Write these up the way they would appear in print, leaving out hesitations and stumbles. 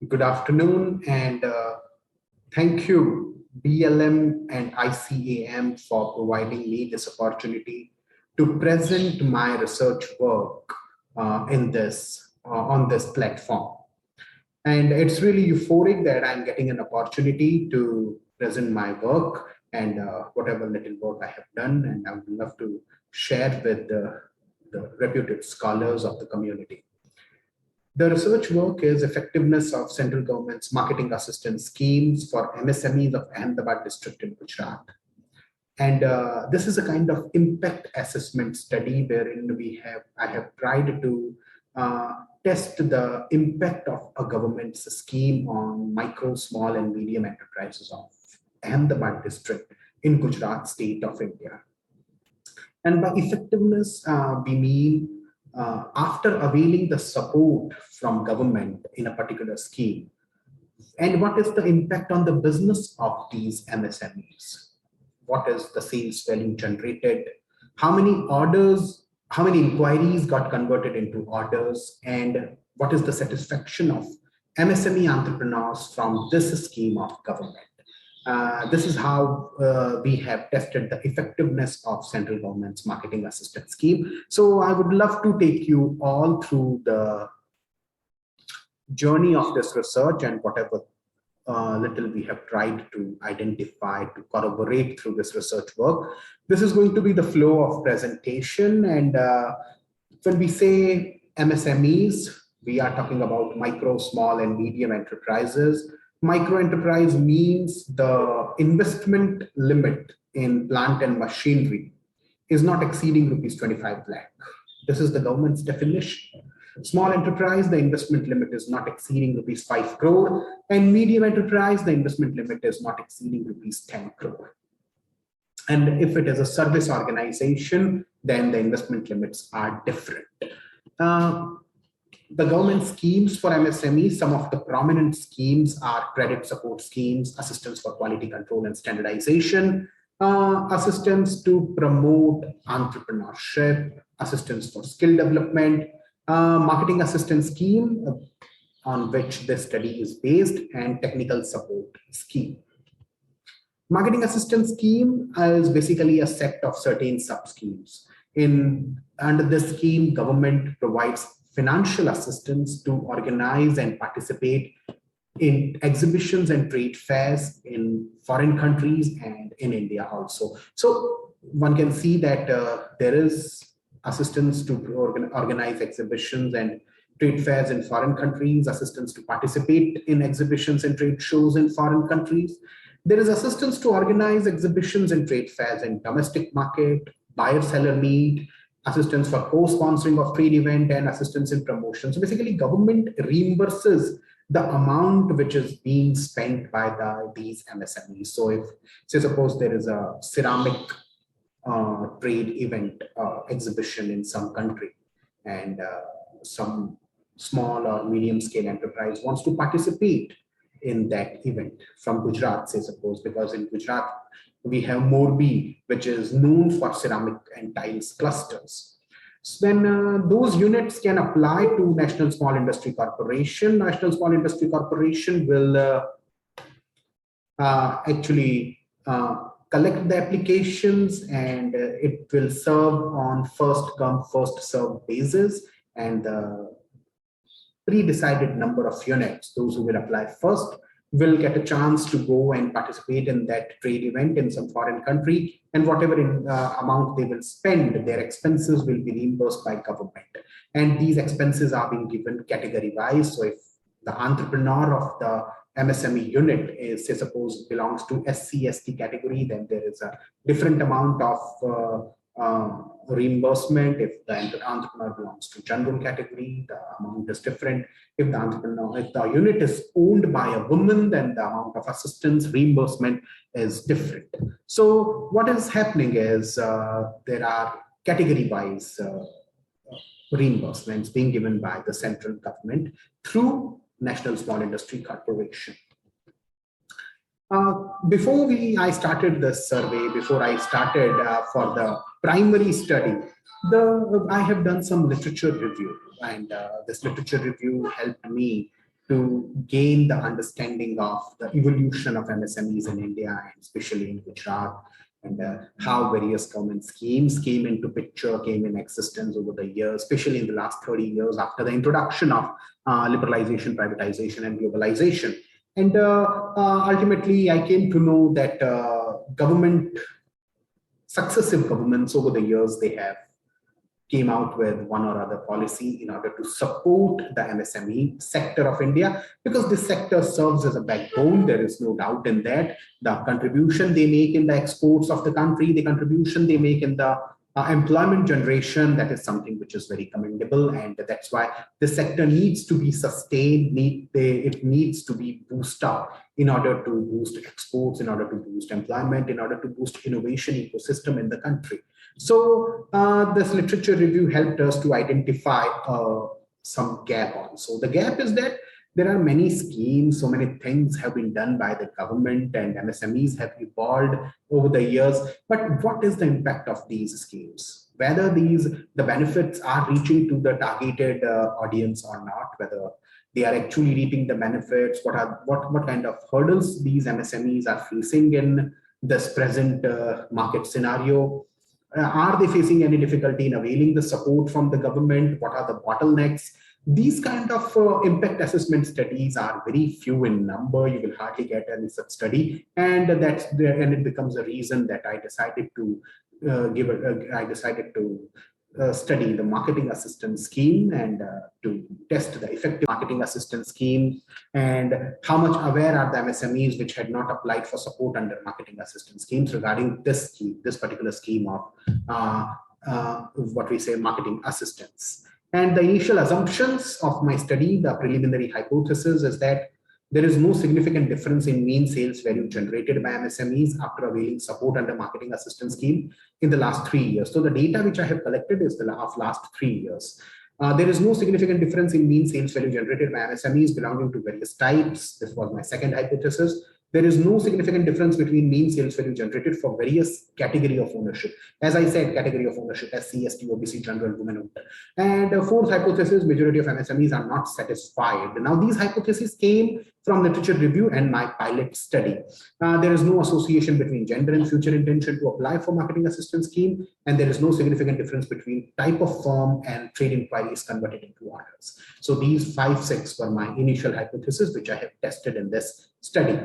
Good afternoon, and thank you, BLM and ICAM, for providing me this opportunity to present my research work on this platform. And it's really euphoric that I'm getting an opportunity to present my work and whatever little work I have done, and I would love to share with the reputed scholars of the community. The research work is effectiveness of central government's marketing assistance schemes for MSMEs of Ahmedabad district in Gujarat. And this is a kind of impact assessment study wherein I have tried to test the impact of a government's scheme on micro, small, and medium enterprises of Ahmedabad district in Gujarat state of India. And by effectiveness, we mean after availing the support from government in a particular scheme, and what is the impact on the business of these MSMEs? What is the sales value generated? How many orders, how many inquiries got converted into orders? And what is the satisfaction of MSME entrepreneurs from this scheme of government? This is how we have tested the effectiveness of central government's marketing assistance scheme. So I would love to take you all through the journey of this research and whatever little we have tried to identify, to corroborate through this research work. This is going to be the flow of presentation. And when we say MSMEs, we are talking about micro, small, and medium enterprises. Micro enterprise means the investment limit in plant and machinery is not exceeding rupees 25 lakh. This is the government's definition. Small enterprise, the investment limit is not exceeding rupees 5 crore, and medium enterprise, the investment limit is not exceeding rupees 10 crore. And if it is a service organization, then the investment limits are different. The government schemes for MSMEs, some of the prominent schemes are credit support schemes, assistance for quality control and standardization, assistance to promote entrepreneurship, assistance for skill development, marketing assistance scheme on which this study is based, and technical support scheme. Marketing assistance scheme is basically a set of certain sub-schemes. Under this scheme, government provides financial assistance to organize and participate in exhibitions and trade fairs in foreign countries and in India also. So one can see that there is assistance to organize exhibitions and trade fairs in foreign countries, assistance to participate in exhibitions and trade shows in foreign countries. There is assistance to organize exhibitions and trade fairs in domestic market, buyer-seller meet, assistance for co-sponsoring of trade event, and assistance in promotion. So basically, government reimburses the amount which is being spent by these MSMEs. So if, say, suppose there is a ceramic trade event exhibition in some country, and some small or medium scale enterprise wants to participate in that event from Gujarat, say suppose, because in Gujarat we have Morbi, which is known for ceramic and tiles clusters. So then those units can apply to National Small Industry Corporation. National Small Industry Corporation will actually collect the applications, and it will serve on first come, first served basis, and the pre-decided number of units, those who will apply first, will get a chance to go and participate in that trade event in some foreign country, and whatever amount they will spend, their expenses will be reimbursed by government. And these expenses are being given category-wise. So if the entrepreneur of the MSME unit is, say, suppose belongs to SC/ST category, then there is a different amount of reimbursement. If the entrepreneur belongs to general category, the amount is different. If the unit is owned by a woman, then the amount of assistance reimbursement is different. So what is happening is there are category-wise reimbursements being given by the central government through National Small Industry Corporation. Before I started this survey, before I started for the primary study, I have done some literature review, and this literature review helped me to gain the understanding of the evolution of MSMEs in India, and especially in Gujarat, and how various government schemes came into picture, came in existence over the years, especially in the last 30 years after the introduction of liberalization, privatization, and globalization. And ultimately, I came to know that successive governments over the years, they have came out with one or other policy in order to support the MSME sector of India, because this sector serves as a backbone. There is no doubt in that. The contribution they make in the exports of the country, the contribution they make in the employment generation, that is something which is very commendable, and that's why the sector needs to be sustained. It needs to be boosted up in order to boost exports, in order to boost employment, in order to boost innovation ecosystem in the country. So this literature review helped us to identify some gap on. So the gap is that there are many schemes, so many things have been done by the government, and MSMEs have evolved over the years. But what is the impact of these schemes? Whether the benefits are reaching to the targeted audience or not, whether they are actually reaping the benefits, what kind of hurdles these MSMEs are facing in this present market scenario. Are they facing any difficulty in availing the support from the government? What are the bottlenecks? These kind of impact assessment studies are very few in number. You will hardly get any such study, and it becomes a reason that I decided to study the marketing assistance scheme, and to test the effective marketing assistance scheme, and how much aware are the MSMEs which had not applied for support under marketing assistance schemes regarding this particular scheme of what we say marketing assistance. And the initial assumptions of my study, the preliminary hypothesis, is that there is no significant difference in mean sales value generated by MSMEs after availing support under marketing assistance scheme in the last 3 years. So the data which I have collected is the last 3 years. There is no significant difference in mean sales value generated by MSMEs belonging to various types. This was my second hypothesis. There is no significant difference between mean sales value generated for various category of ownership. As I said, category of ownership, SC, ST, OBC, general, women owned. And fourth hypothesis, majority of MSMEs are not satisfied. Now, these hypotheses came from literature review and my pilot study. There is no association between gender and future intention to apply for marketing assistance scheme, and there is no significant difference between type of firm and trade inquiries converted into orders. So these 5-6 were my initial hypothesis, which I have tested in this study.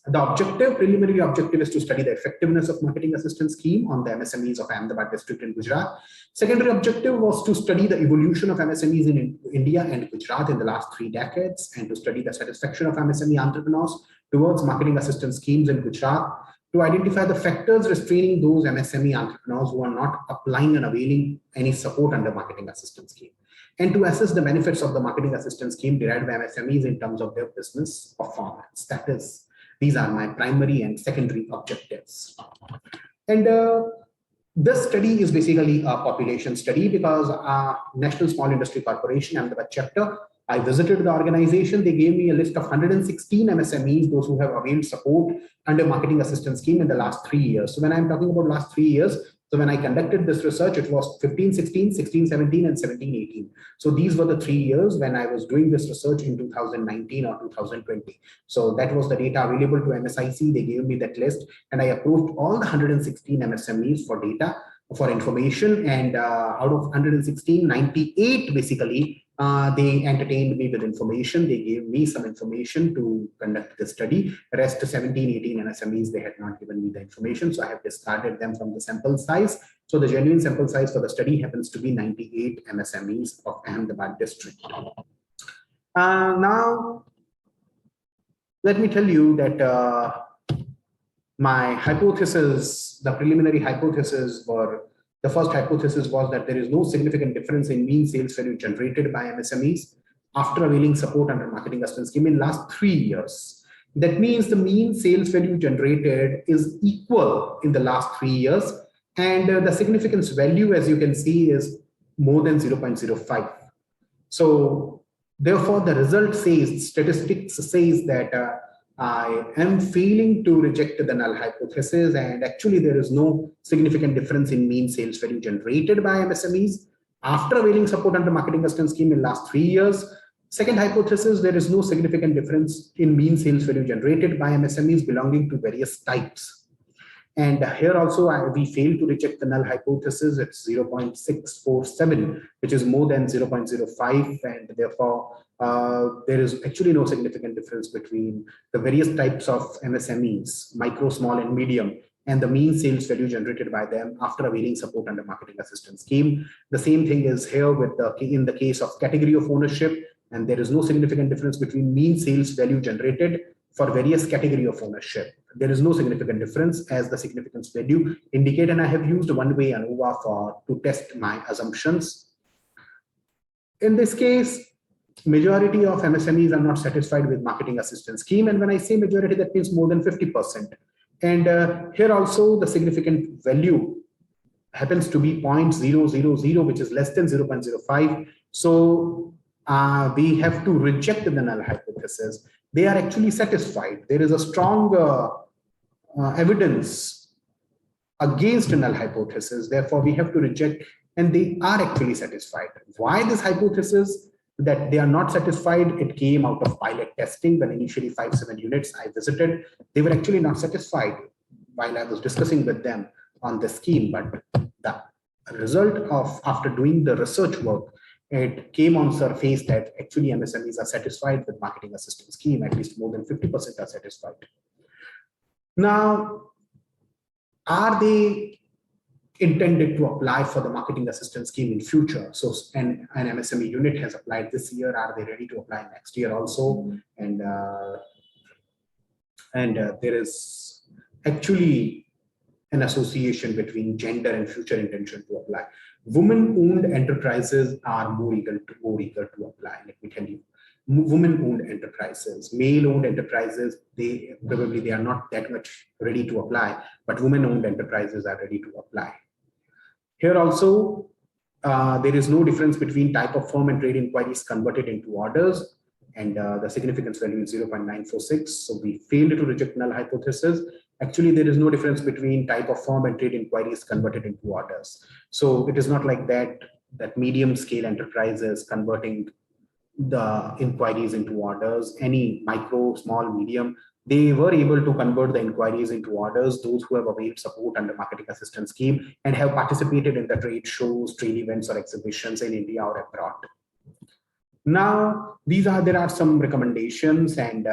The preliminary objective is to study the effectiveness of marketing assistance scheme on the MSMEs of Ahmedabad district in Gujarat. Secondary objective was to study the evolution of MSMEs in India and Gujarat in the last 3 decades, and to study the satisfaction of MSME entrepreneurs towards marketing assistance schemes in Gujarat, to identify the factors restraining those MSME entrepreneurs who are not applying and availing any support under marketing assistance scheme, and to assess the benefits of the marketing assistance scheme derived by MSMEs in terms of their business performance. These are my primary and secondary objectives. And this study is basically a population study, because National Small Industry Corporation, Ahmedabad chapter, I visited the organization. They gave me a list of 116 MSMEs, those who have availed support under marketing assistance scheme in the last 3 years. So when I'm talking about last 3 years, so when I conducted this research, it was 15-16, 16-17, and 17-18. So these were the 3 years when I was doing this research in 2019 or 2020. So that was the data available to MSIC. They gave me that list, and I approached all the 116 MSMEs for data, for information, and out of 116, 98 basically, they entertained me with information. They gave me some information to conduct the study. The rest 17-18 MSMEs, they had not given me the information, so I have discarded them from the sample size. So the genuine sample size for the study happens to be 98 MSMEs of Ahmedabad district. Now, let me tell you that my hypothesis, the preliminary hypothesis the first hypothesis was that there is no significant difference in mean sales value generated by MSMEs after availing support under marketing assistance scheme in last 3 years. That means the mean sales value generated is equal in the last 3 years, and the significance value, as you can see, is more than 0.05. So therefore, the result says, statistics says that I am failing to reject the null hypothesis, and actually there is no significant difference in mean sales value generated by MSMEs after availing support under marketing assistance scheme in last 3 years. Second hypothesis, there is no significant difference in mean sales value generated by MSMEs belonging to various types. And here also we fail to reject the null hypothesis. It's 0.647, which is more than 0.05, and therefore there is actually no significant difference between the various types of MSMEs, micro, small, and medium, and the mean sales value generated by them after availing support under marketing assistance scheme. The same thing is here with in the case of category of ownership, and there is no significant difference between mean sales value generated for various category of ownership. There is no significant difference as the significance value indicate, and I have used one-way ANOVA to test my assumptions. In this case, majority of MSMEs are not satisfied with marketing assistance scheme, and when I say majority, that means more than 50%. And here also the significant value happens to be 0.000, which is less than 0.05. So we have to reject the null hypothesis. They are actually satisfied. There is a strong evidence against a null hypothesis. Therefore, we have to reject, and they are actually satisfied. Why this hypothesis that they are not satisfied? It came out of pilot testing when initially 5-7 units I visited. They were actually not satisfied while I was discussing with them on the scheme. But the result of after doing the research work, it came on surface that actually MSMEs are satisfied with marketing assistance scheme. At least more than 50% are satisfied. Now, are they intended to apply for the marketing assistance scheme in future? So an MSME unit has applied this year. Are they ready to apply next year also? And there is actually an association between gender and future intention to apply. Women-owned enterprises are more eager to apply. Let me tell you, women-owned enterprises, male-owned enterprises, they are not that much ready to apply, but women-owned enterprises are ready to apply. Here also, there is no difference between type of firm and trade inquiries converted into orders, and the significance value is 0.946. So we failed to reject null hypothesis. Actually, there is no difference between type of firm and trade inquiries converted into orders. So it is not like that medium scale enterprises converting the inquiries into orders. Any micro, small, medium, they were able to convert the inquiries into orders, those who have availed support under marketing assistance scheme and have participated in the trade shows, trade events, or exhibitions in India or abroad. Now, there are some recommendations and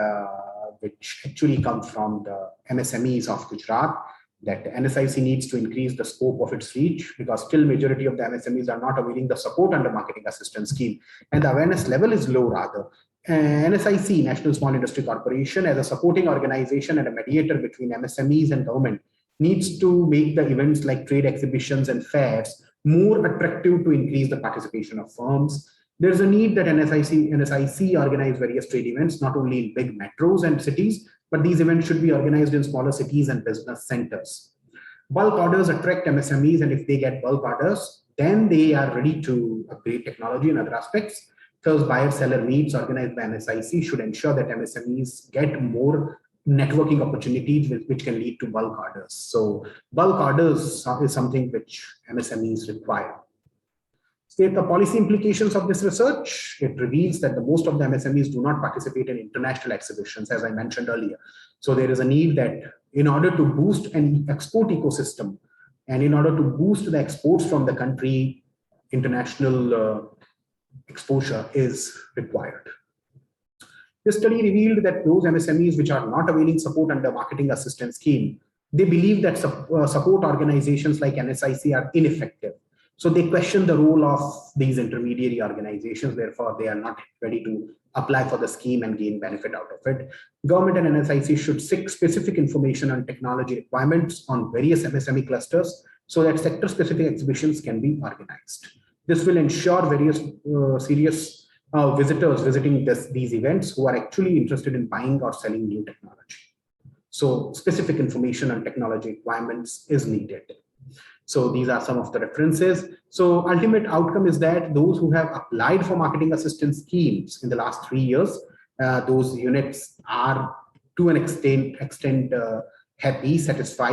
which actually come from the MSMEs of Gujarat, that NSIC needs to increase the scope of its reach, because still majority of the MSMEs are not availing the support under marketing assistance scheme, and the awareness level is low rather. NSIC, National Small Industry Corporation, as a supporting organization and a mediator between MSMEs and government, needs to make the events like trade exhibitions and fairs more attractive to increase the participation of firms. There's a need that NSIC organize various trade events, not only in big metros and cities, but these events should be organized in smaller cities and business centers. Bulk orders attract MSMEs, and if they get bulk orders, then they are ready to upgrade technology and other aspects. Thus, buyer-seller meets organized by NSIC should ensure that MSMEs get more networking opportunities which can lead to bulk orders. So bulk orders is something which MSMEs require. State the policy implications of this research. It reveals that the most of the MSMEs do not participate in international exhibitions, as I mentioned earlier. So there is a need that in order to boost an export ecosystem and in order to boost the exports from the country, international exposure is required. This study revealed that those MSMEs which are not availing support under marketing assistance scheme, they believe that support organizations like NSIC are ineffective. So they question the role of these intermediary organizations. Therefore, they are not ready to apply for the scheme and gain benefit out of it. Government and NSIC should seek specific information on technology requirements on various MSME clusters so that sector-specific exhibitions can be organized. This will ensure various serious visitors visiting these events who are actually interested in buying or selling new technology. So specific information on technology requirements is needed. So these are some of the references. So ultimate outcome is that those who have applied for marketing assistance schemes in the last 3 years, those units are to an extent happy, satisfied.